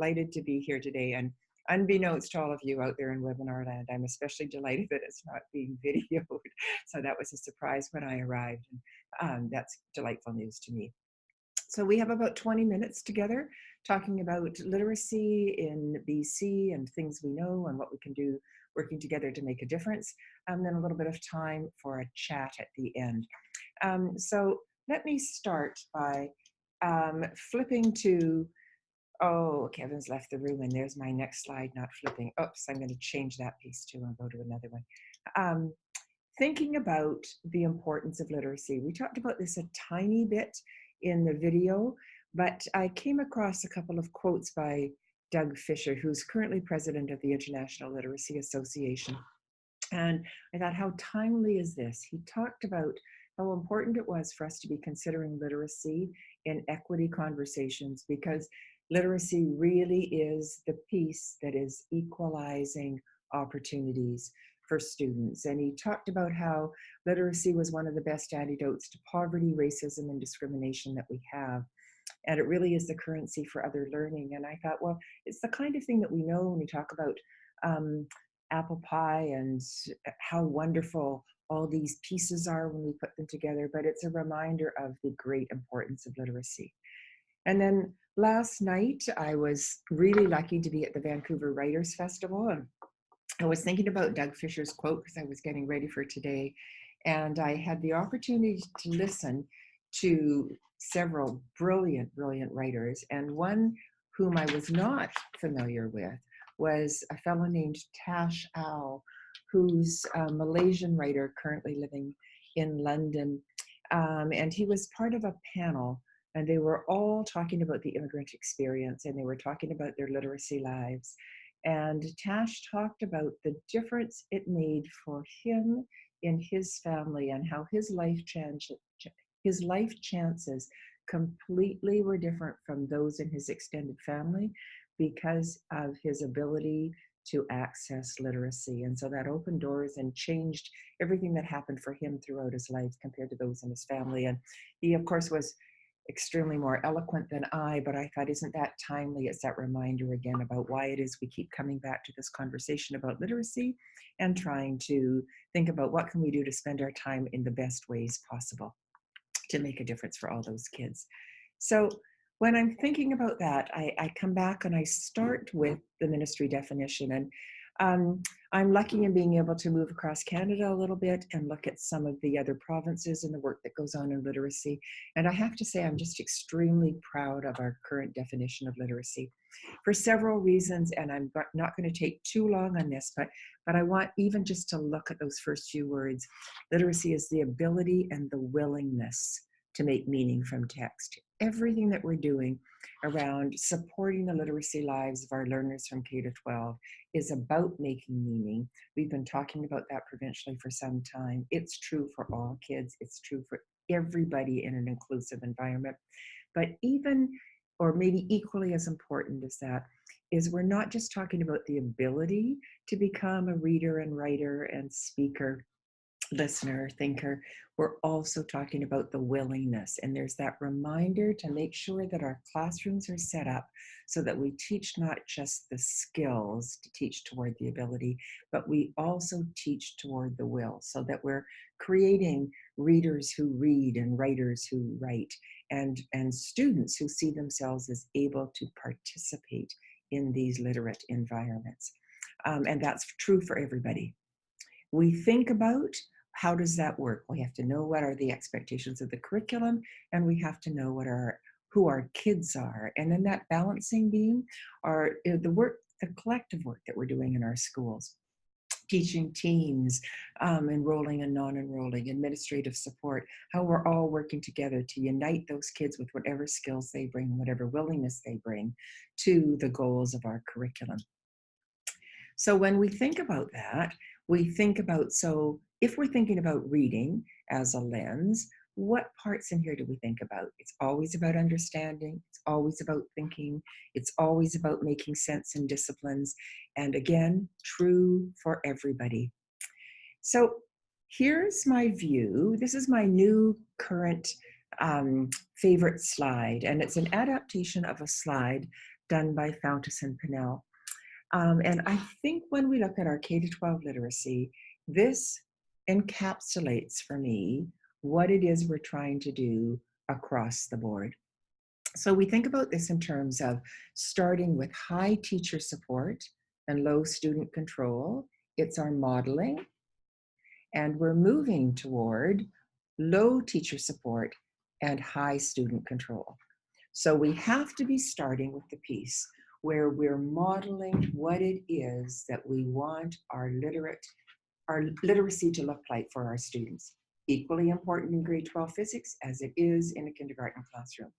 delighted to be here today. And unbeknownst to all of you out there in webinar land, I'm especially delighted that it's not being videoed. So that was a surprise when I arrived. And that's delightful news to me. So we have about 20 minutes together talking about literacy in BC and things we know and what we can do working together to make a difference. And then a little bit of time for a chat at the end. So let me start by flipping to, oh, Kevin's left the room and there's my next slide not flipping. Oops, I'm going to change that piece too and go to another one. Thinking about the importance of literacy. We talked about this a tiny bit in the video, but I came across a couple of quotes by Doug Fisher, who's currently president of the International Literacy Association. And I thought, how timely is this? He talked about how important it was for us to be considering literacy in equity conversations, because literacy really is the piece that is equalizing opportunities for students. And he talked about how literacy was one of the best antidotes to poverty, racism, and discrimination that we have. And it really is the currency for other learning. And I thought, well, it's the kind of thing that we know when we talk about apple pie and how wonderful all these pieces are when we put them together, but it's a reminder of the great importance of literacy. And then last night, I was really lucky to be at the Vancouver Writers Festival, and I was thinking about Doug Fisher's quote because I was getting ready for today, and I had the opportunity to listen to several brilliant, brilliant writers, and one whom I was not familiar with was a fellow named Tash Al, who's a Malaysian writer currently living in London, and he was part of a panel, and they were all talking about the immigrant experience, and they were talking about their literacy lives. And Tash talked about the difference it made for him in his family and how his life chances completely were different from those in his extended family because of his ability to access literacy. And so that opened doors and changed everything that happened for him throughout his life compared to those in his family. And he, of course, was extremely more eloquent than I, but I thought, isn't that timely? It's that reminder again about why it is we keep coming back to this conversation about literacy and trying to think about what can we do to spend our time in the best ways possible to make a difference for all those kids. So when I'm thinking about that, I come back and I start with the ministry definition. And I'm lucky in being able to move across Canada a little bit and look at some of the other provinces and the work that goes on in literacy. And I have to say, I'm just extremely proud of our current definition of literacy for several reasons. And I'm not going to take too long on this, but I want even just to look at those first few words. Literacy is the ability and the willingness to make meaning from text. Everything that we're doing around supporting the literacy lives of our learners from K to 12 is about making meaning. We've been talking about that provincially for some time. It's true for all kids. It's true for everybody in an inclusive environment. But even, or maybe equally as important as that, is we're not just talking about the ability to become a reader and writer and speaker, listener, thinker. We're also talking about the willingness. And there's that reminder to make sure that our classrooms are set up so that we teach not just the skills to teach toward the ability, but we also teach toward the will, so that we're creating readers who read and writers who write, and students who see themselves as able to participate in these literate environments. And that's true for everybody. We think about, how does that work? We have to know what are the expectations of the curriculum, and we have to know who our kids are. And then that balancing beam are the collective work that we're doing in our schools. Teaching teams, enrolling and non-enrolling, administrative support, how we're all working together to unite those kids with whatever skills they bring, whatever willingness they bring to the goals of our curriculum. So when we think about that, we think about, so if we're thinking about reading as a lens, what parts in here do we think about? It's always about understanding. It's always about thinking. It's always about making sense in disciplines. And again, true for everybody. So here's my view. This is my new current favorite slide. And it's an adaptation of a slide done by Fountas and Pinnell. And I think when we look at our K-12 literacy, this encapsulates for me what it is we're trying to do across the board. So we think about this in terms of starting with high teacher support and low student control. It's our modeling, and we're moving toward low teacher support and high student control. So we have to be starting with the piece where we're modeling what it is that we want our literacy to look like for our students. Equally important in grade 12 physics as it is in a kindergarten classroom.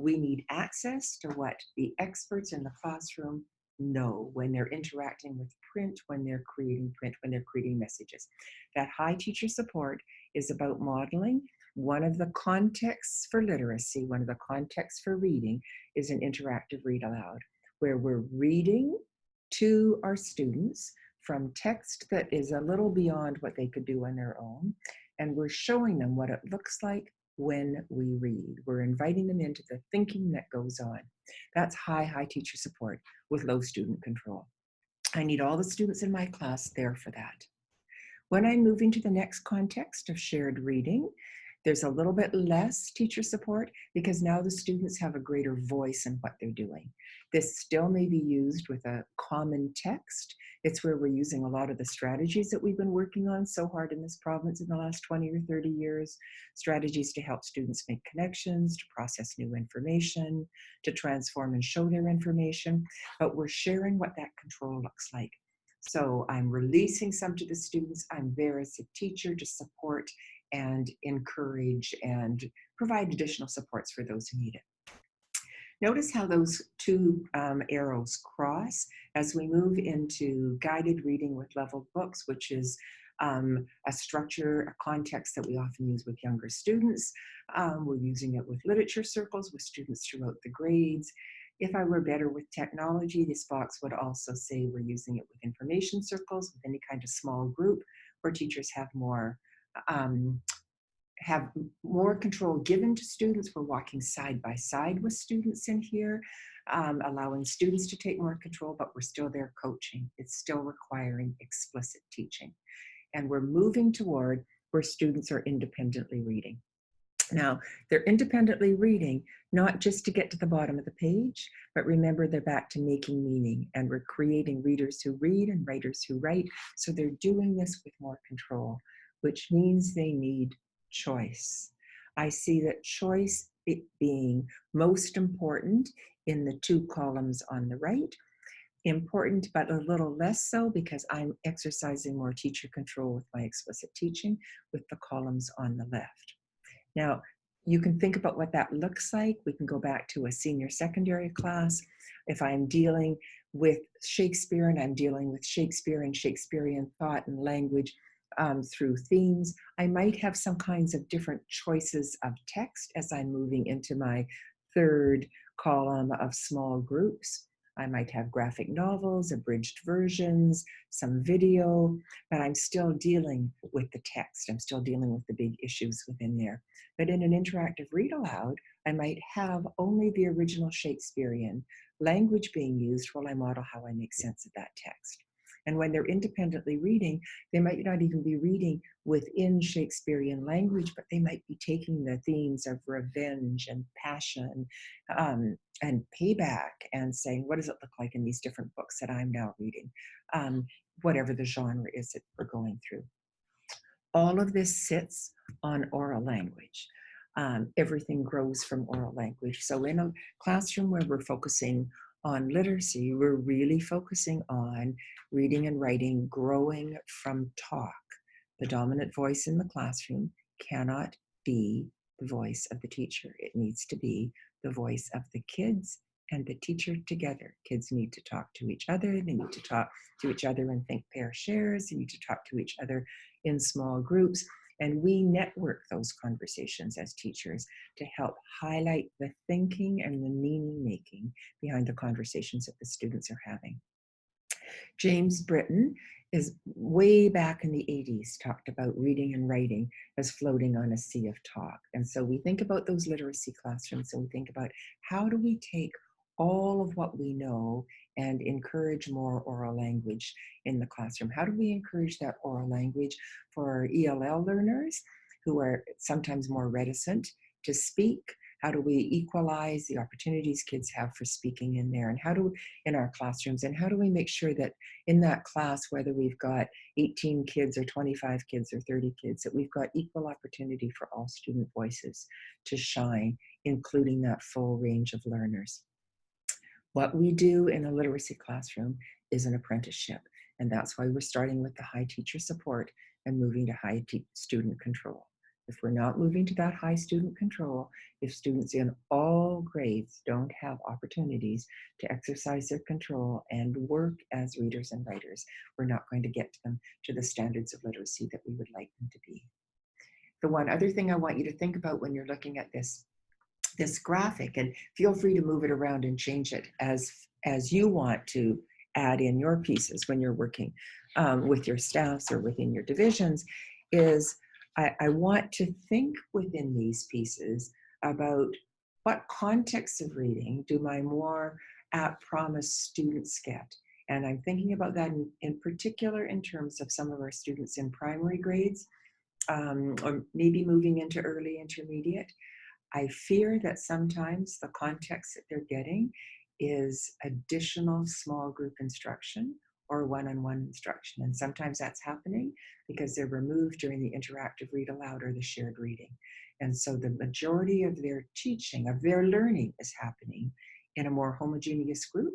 We need access to what the experts in the classroom know when they're interacting with print, when they're creating print, when they're creating messages. That high teacher support is about modeling. One of the contexts for literacy, one of the contexts for reading is an interactive read aloud, where we're reading to our students from text that is a little beyond what they could do on their own, and we're showing them what it looks like when we read. We're inviting them into the thinking that goes on. That's high teacher support with low student control. I need all the students in my class there for that. When I'm moving to the next context of shared reading, there's a little bit less teacher support because now the students have a greater voice in what they're doing. This still may be used with a common text. It's where we're using a lot of the strategies that we've been working on so hard in this province in the last 20 or 30 years, strategies to help students make connections, to process new information, to transform and show their information, but we're sharing what that control looks like. So I'm releasing some to the students. I'm there as a teacher to support and encourage and provide additional supports for those who need it. Notice how those two arrows cross as we move into guided reading with leveled books, which is a structure, a context that we often use with younger students. We're using it with literature circles with students throughout the grades. If I were better with technology, this box would also say we're using it with information circles, with any kind of small group where teachers have more control given to students. We're walking side by side with students in here, allowing students to take more control, but we're still there coaching. It's still requiring explicit teaching. And we're moving toward where students are independently reading. Now, they're independently reading, not just to get to the bottom of the page, but remember they're back to making meaning, and we're creating readers who read and writers who write. So they're doing this with more control, which means they need choice. I see that choice being most important in the two columns on the right. Important, but a little less so because I'm exercising more teacher control with my explicit teaching with the columns on the left. Now, you can think about what that looks like. We can go back to a senior secondary class. If I'm dealing with Shakespeare and I'm dealing with Shakespeare and Shakespearean thought and language through themes, I might have some kinds of different choices of text as I'm moving into my third column of small groups. I might have graphic novels, abridged versions, some video, but I'm still dealing with the text. I'm still dealing with the big issues within there. But in an interactive read aloud, I might have only the original Shakespearean language being used while I model how I make sense of that text. And when they're independently reading, they might not even be reading within Shakespearean language, but they might be taking the themes of revenge and passion and payback and saying, what does it look like in these different books that I'm now reading? Whatever the genre is that we're going through. All of this sits on oral language. Everything grows from oral language. So in a classroom where we're focusing on literacy, we're really focusing on reading and writing growing from talk. The dominant voice in the classroom cannot be the voice of the teacher. It needs to be the voice of the kids and the teacher together. Kids need to talk to each other. They need to talk to each other and think pair shares. They need to talk to each other in small groups. And we network those conversations as teachers to help highlight the thinking and the meaning making behind the conversations that the students are having. James Britton is way back in the 80s talked about reading and writing as floating on a sea of talk. And so we think about those literacy classrooms and we think about how do we take all of what we know and encourage more oral language in the classroom. How do we encourage that oral language for our ELL learners who are sometimes more reticent to speak? How do we equalize the opportunities kids have for speaking in there? And how do in our classrooms? And how do we make sure that in that class, whether we've got 18 kids or 25 kids or 30 kids, that we've got equal opportunity for all student voices to shine, including that full range of learners? What we do in a literacy classroom is an apprenticeship, and that's why we're starting with the high teacher support and moving to high student control. If we're not moving to that high student control, if students in all grades don't have opportunities to exercise their control and work as readers and writers, we're not going to get them to the standards of literacy that we would like them to be. The one other thing I want you to think about when you're looking at this graphic, and feel free to move it around and change it as you want to add in your pieces when you're working with your staffs or within your divisions, is I want to think within these pieces about what context of reading do my more at promise students get. And I'm thinking about that in particular in terms of some of our students in primary grades, or maybe moving into early intermediate. I fear that sometimes the context that they're getting is additional small group instruction or one-on-one instruction. And sometimes that's happening because they're removed during the interactive read aloud or the shared reading. And so the majority of their teaching, of their learning, is happening in a more homogeneous group,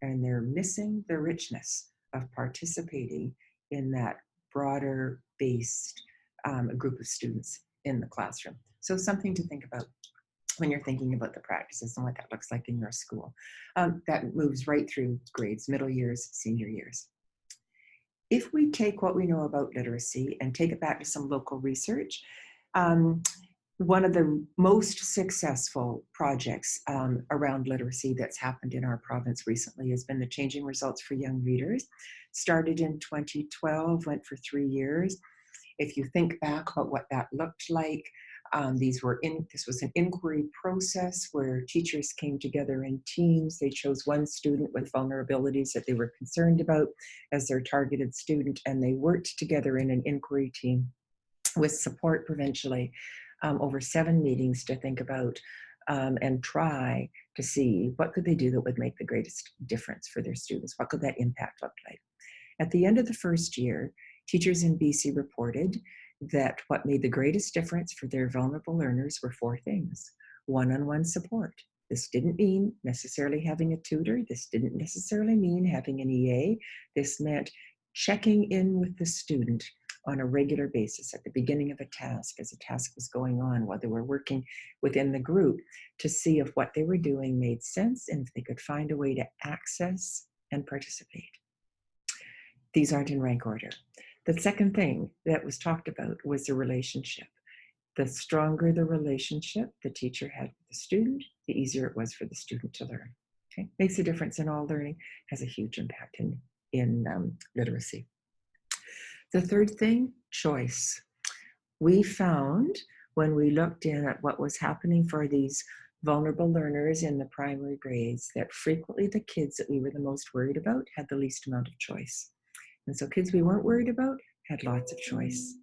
and they're missing the richness of participating in that broader based group of students in the classroom. So something to think about when you're thinking about the practices and what that looks like in your school. That moves right through grades, middle years, senior years. If we take what we know about literacy and take it back to some local research, one of the most successful projects around literacy that's happened in our province recently has been the Changing Results for Young Readers. Started in 2012, went for 3 years. If you think back about what that looked like, this was an inquiry process where teachers came together in teams. They chose one student with vulnerabilities that they were concerned about as their targeted student, and they worked together in an inquiry team with support provincially over 7 meetings to think about and try to see what could they do that would make the greatest difference for their students. What could that impact look like? At the end of the first year, teachers in BC reported that what made the greatest difference for their vulnerable learners were 4 things. One-on-one support. This didn't mean necessarily having a tutor. This didn't necessarily mean having an EA. This meant checking in with the student on a regular basis at the beginning of a task, as a task was going on while they were working within the group, to see if what they were doing made sense and if they could find a way to access and participate. These aren't in rank order. The second thing that was talked about was the relationship. The stronger the relationship the teacher had with the student, the easier it was for the student to learn. Okay? Makes a difference in all learning, has a huge impact in literacy. The third thing, choice. We found when we looked in at what was happening for these vulnerable learners in the primary grades that frequently the kids that we were the most worried about had the least amount of choice. And so kids we weren't worried about had lots of choice.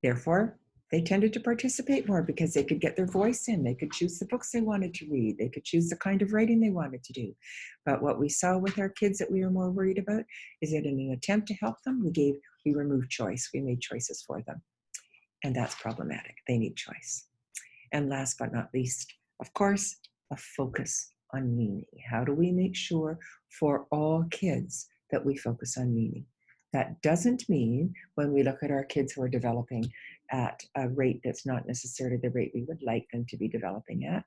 Therefore, they tended to participate more because they could get their voice in. They could choose the books they wanted to read. They could choose the kind of writing they wanted to do. But what we saw with our kids that we were more worried about is that in an attempt to help them, we removed choice. We made choices for them. And that's problematic. They need choice. And last but not least, of course, a focus on meaning. How do we make sure for all kids that we focus on meaning? That doesn't mean when we look at our kids who are developing at a rate that's not necessarily the rate we would like them to be developing at.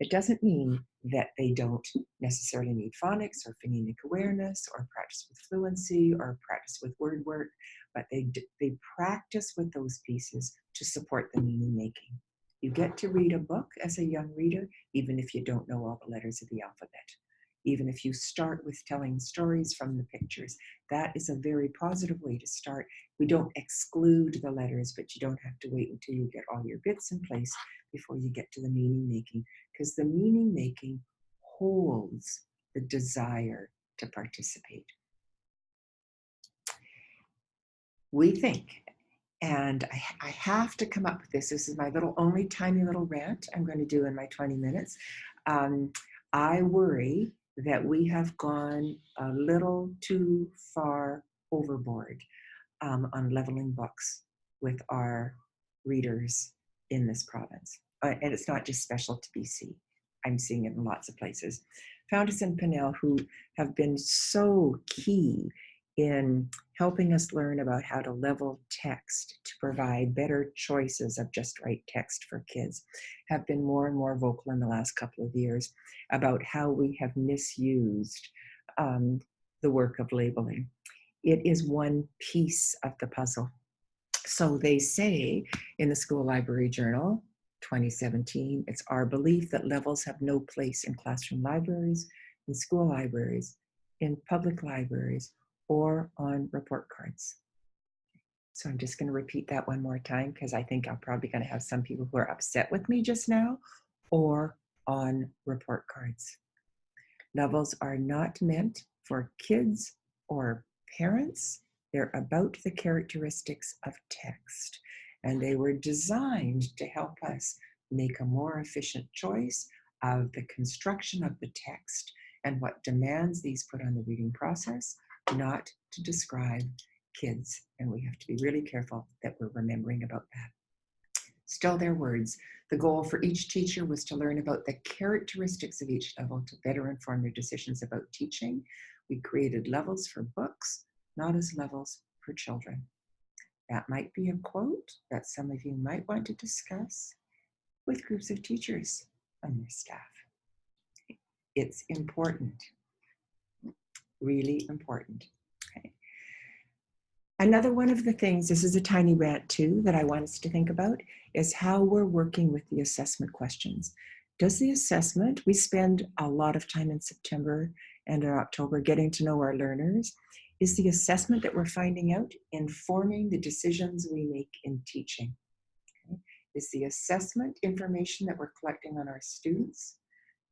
It doesn't mean that they don't necessarily need phonics or phonemic awareness or practice with fluency or practice with word work, but they practice with those pieces to support the meaning making. You get to read a book as a young reader, even if you don't know all the letters of the alphabet. Even if you start with telling stories from the pictures, that is a very positive way to start. We don't exclude the letters, but you don't have to wait until you get all your bits in place before you get to the meaning making, because the meaning making holds the desire to participate. We think, and I have to come up with this. This is my only tiny little rant I'm going to do in my 20 minutes. I worry that we have gone a little too far overboard on leveling books with our readers in this province. And it's not just special to BC. I'm seeing it in lots of places. Founders and Pinnell, who have been so key in helping us learn about how to level text to provide better choices of just right text for kids, have been more and more vocal in the last couple of years about how we have misused the work of labeling. It is one piece of the puzzle. So they say in the School Library Journal, 2017, it's our belief that levels have no place in classroom libraries, in school libraries, in public libraries, or on report cards. So I'm just going to repeat that one more time because I think I'm probably going to have some people who are upset with me just now, or on report cards. Levels are not meant for kids or parents. They're about the characteristics of text, and they were designed to help us make a more efficient choice of the construction of the text and what demands these put on the reading process, not to describe kids. And we have to be really careful that we're remembering about that. Still their words. The goal for each teacher was to learn about the characteristics of each level to better inform their decisions about teaching. We created levels for books, not as levels for children. That might be a quote that some of you might want to discuss with groups of teachers on your staff. It's important, really important. Okay. Another one of the things, this is a tiny rant too, that I want us to think about is how we're working with the assessment questions. Does the assessment, we spend a lot of time in September and in October getting to know our learners. Is the assessment that we're finding out informing the decisions we make in teaching? Okay. Is the assessment information that we're collecting on our students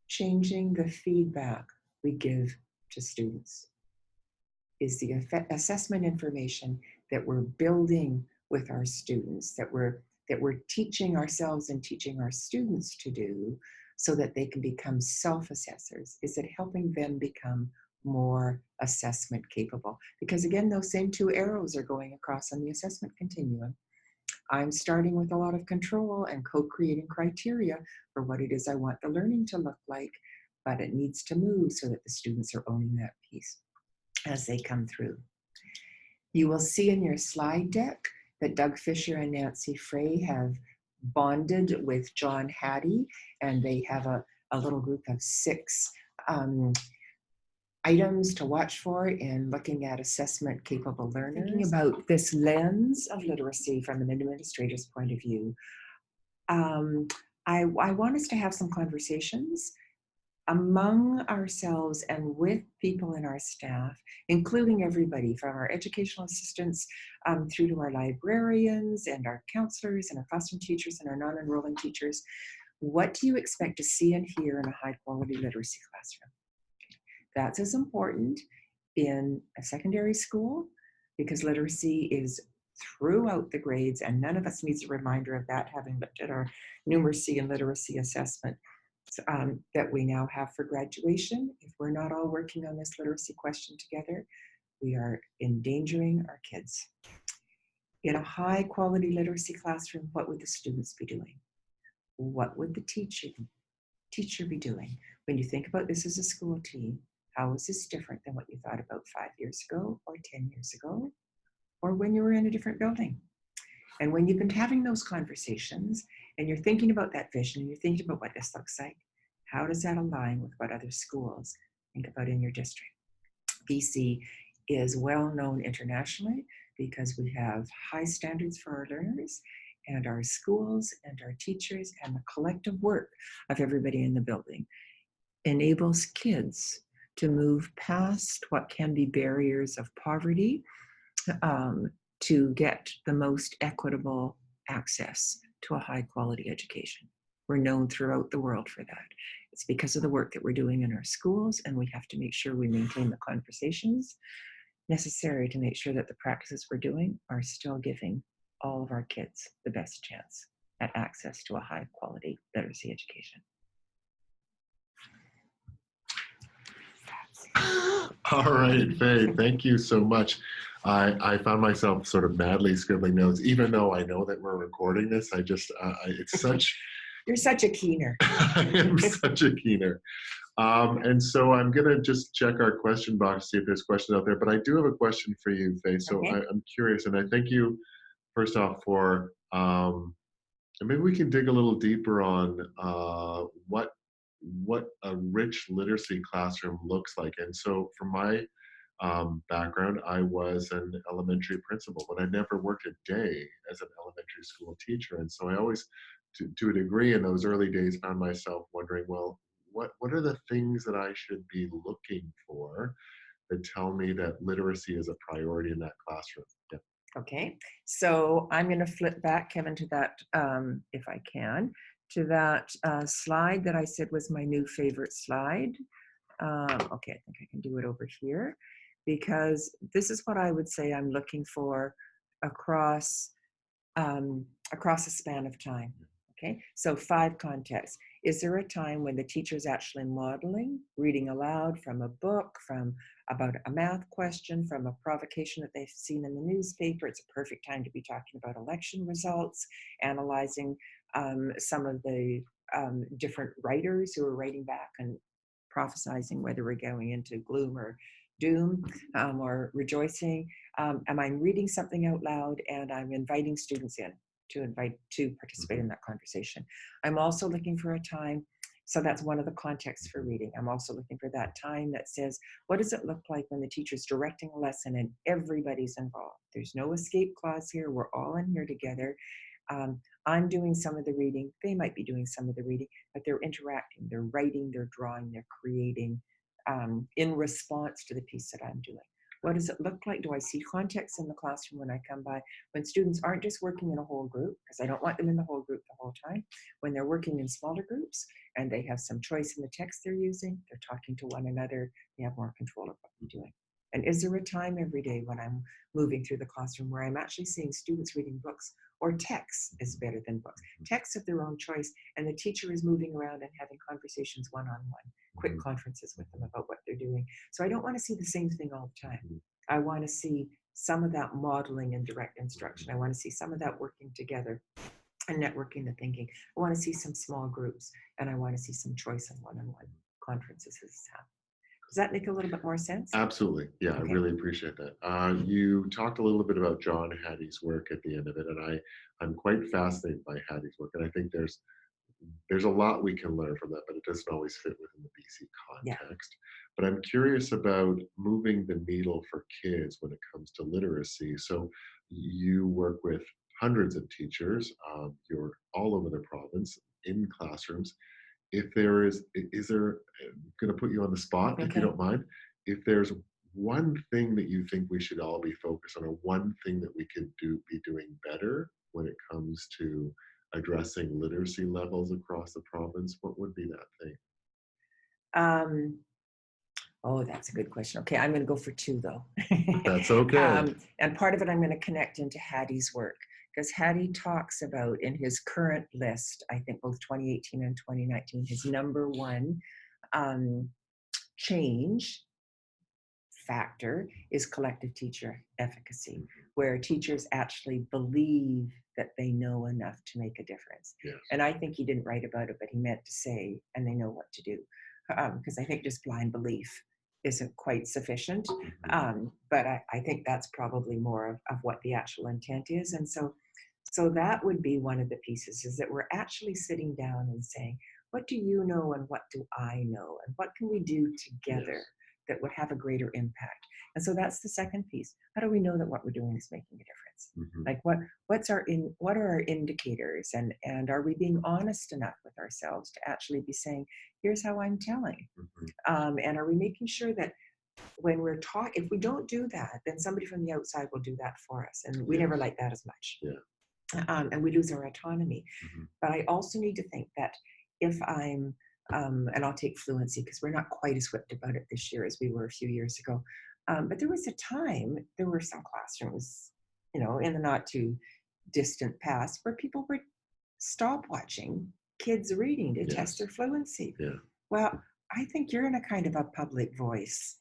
changing the feedback we give to students? Is the assessment information that we're building with our students, that we're teaching ourselves and teaching our students to do so that they can become self-assessors? Is it helping them become more assessment capable? Because again, those same two arrows are going across on the assessment continuum. I'm starting with a lot of control and co-creating criteria for what it is I want the learning to look like, but it needs to move so that the students are owning that piece as they come through. You will see in your slide deck that Doug Fisher and Nancy Faye have bonded with John Hattie, and they have a little group of 6 items to watch for in looking at assessment capable learners. Thinking about this lens of literacy from an administrator's point of view, I want us to have some conversations among ourselves and with people in our staff, including everybody from our educational assistants through to our librarians and our counselors and our classroom teachers and our non-enrolling teachers. What do you expect to see and hear in a high quality literacy classroom? That's as important in a secondary school because literacy is throughout the grades, and none of us needs a reminder of that, having looked at our numeracy and literacy assessment that we now have for graduation. If we're not all working on this literacy question together, we are endangering our kids. In a high quality literacy classroom, what would the students be doing? What would the teacher be doing? When you think about this as a school team, how is this different than what you thought about 5 years ago or 10 years ago, or when you were in a different building? And when you've been having those conversations and you're thinking about that vision and you're thinking about what this looks like, how does that align with what other schools think about in your district? BC is well known internationally because we have high standards for our learners, and our schools and our teachers and the collective work of everybody in the building enables kids to move past what can be barriers of poverty to get the most equitable access to a high quality education. We're known throughout the world for that. It's because of the work that we're doing in our schools, and we have to make sure we maintain the conversations necessary to make sure that the practices we're doing are still giving all of our kids the best chance at access to a high quality literacy education. All right, Faye, thank you so much. I found myself sort of madly scribbling notes, even though I know that we're recording this. It's such. You're such a keener. I am such a keener. And so I'm going to just check our question box, to see if there's questions out there. But I do have a question for you, Faye. So Okay. I'm curious, and I thank you, first off, for, and maybe we can dig a little deeper on what a rich literacy classroom looks like. And so from my background, I was an elementary principal, but I never worked a day as an elementary school teacher. And so I always, to a degree in those early days, found myself wondering, well, what are the things that I should be looking for that tell me that literacy is a priority in that classroom? Yeah. Okay, so I'm going to flip back, Kevin, to that, if I can, to that slide that I said was my new favorite slide. Okay, I think I can do it over here, because this is what I would say I'm looking for across a span of time. Okay, so 5 contexts. Is there a time when the teacher is actually modeling, reading aloud from a book, from about a math question, from a provocation that they've seen in the newspaper? It's a perfect time to be talking about election results, analyzing some of the different writers who are writing back and prophesizing whether we're going into gloom or doom, or rejoicing. Am I reading something out loud and I'm inviting students in to participate in that conversation? I'm also looking for a time, so that's one of the contexts for reading. I'm also looking for that time that says, what does it look like when the teacher's directing a lesson and everybody's involved? There's no escape clause here. We're all in here together. I'm doing some of the reading. They might be doing some of the reading, but they're interacting, they're writing, they're drawing, they're creating in response to the piece that I'm doing. What does it look like? Do I see context in the classroom when I come by? When students aren't just working in a whole group, because I don't want them in the whole group the whole time. When they're working in smaller groups and they have some choice in the text they're using, they're talking to one another, they have more control of what they're doing. And is there a time every day when I'm moving through the classroom where I'm actually seeing students reading books, or text is better than books, text of their own choice, and the teacher is moving around and having conversations one-on-one, quick conferences with them about what they're doing. So I don't want to see the same thing all the time. I want to see some of that modeling and direct instruction. I want to see some of that working together and networking the thinking. I want to see some small groups, and I want to see some choice in one-on-one conferences as this happens. Does that make a little bit more sense? Absolutely. Yeah, okay. I really appreciate that. You talked a little bit about John Hattie's work at the end of it, and I'm quite fascinated by Hattie's work, and I think there's a lot we can learn from that, but it doesn't always fit within the BC context. Yeah. But I'm curious about moving the needle for kids when it comes to literacy. So you work with hundreds of teachers. You're all over the province in classrooms. If there is there, I'm going to put you on the spot, if you don't mind, if there's one thing that you think we should all be focused on, or one thing that we could be doing better when it comes to addressing literacy levels across the province, what would be that thing? Oh, that's a good question. Okay, I'm going to go for 2 though. That's okay. And part of it I'm going to connect into Hattie's work, because Hattie talks about in his current list, I think both 2018 and 2019, his number 1 change factor is collective teacher efficacy, where teachers actually believe that they know enough to make a difference. Yes. And I think he didn't write about it, but he meant to say, and they know what to do. Because I think just blind belief isn't quite sufficient. But I think that's probably more of what the actual intent is. And so that would be one of the pieces, is that we're actually sitting down and saying, what do you know and what do I know? And what can we do together that would have a greater impact? And so that's the second piece. How do we know that what we're doing is making a difference? Like what are our indicators, and are we being honest enough with ourselves to actually be saying, here's how I'm telling? And are we making sure that when we're talking, if we don't do that, then somebody from the outside will do that for us. And we never like that as much. And we lose our autonomy. But I also need to think that if I'm and I'll take fluency because we're not quite as whipped about it this year as we were a few years ago. But there was a time, there were some classrooms, in the not too distant past where people were stopwatching kids reading to test Yes. their fluency. Yeah. Well, I think you're in a kind of a public voice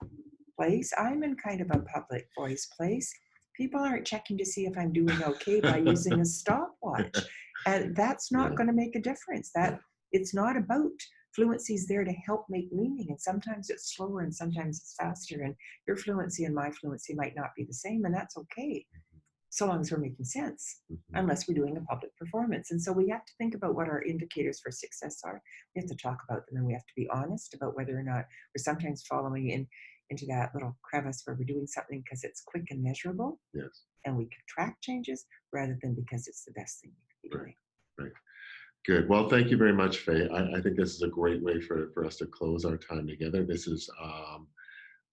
place. I'm in kind of a public voice place. People aren't checking to see if I'm doing okay by using a stopwatch. And that's not Yeah. going to make a difference. That it's not about fluency is there to help make meaning. And sometimes it's slower and sometimes it's faster. And your fluency and my fluency might not be the same, and that's okay so long as we're making sense, Mhm. unless we're doing a public performance. And so we have to think about what our indicators for success are. We have to talk about them, and we have to be honest about whether or not we're sometimes following into that little crevice where we're doing something because it's quick and measurable Yes. and we can track changes rather than because it's the best thing we could be Right. doing. Right. Good. Well, thank you very much, Faye. I think this is a great way for us to close our time together. This is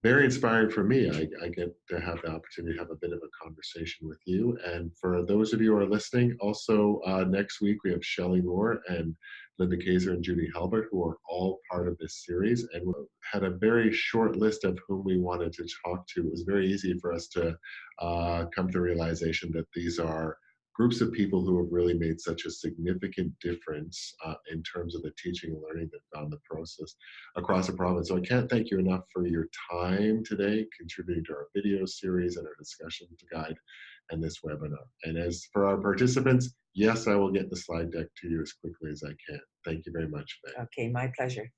very inspiring for me. I get to have the opportunity to have a bit of a conversation with you. And for those of you who are listening, also next week we have Shelley Moore and Linda Kaiser and Judy Halbert, who are all part of this series. And we had a very short list of whom we wanted to talk to. It was very easy for us to come to the realization that these are groups of people who have really made such a significant difference in terms of the teaching and learning that found the process across the province. So I can't thank you enough for your time today, contributing to our video series and our discussion guide and this webinar. And as for our participants, yes, I will get the slide deck to you as quickly as I can. Thank you very much, Faye. Okay, my pleasure.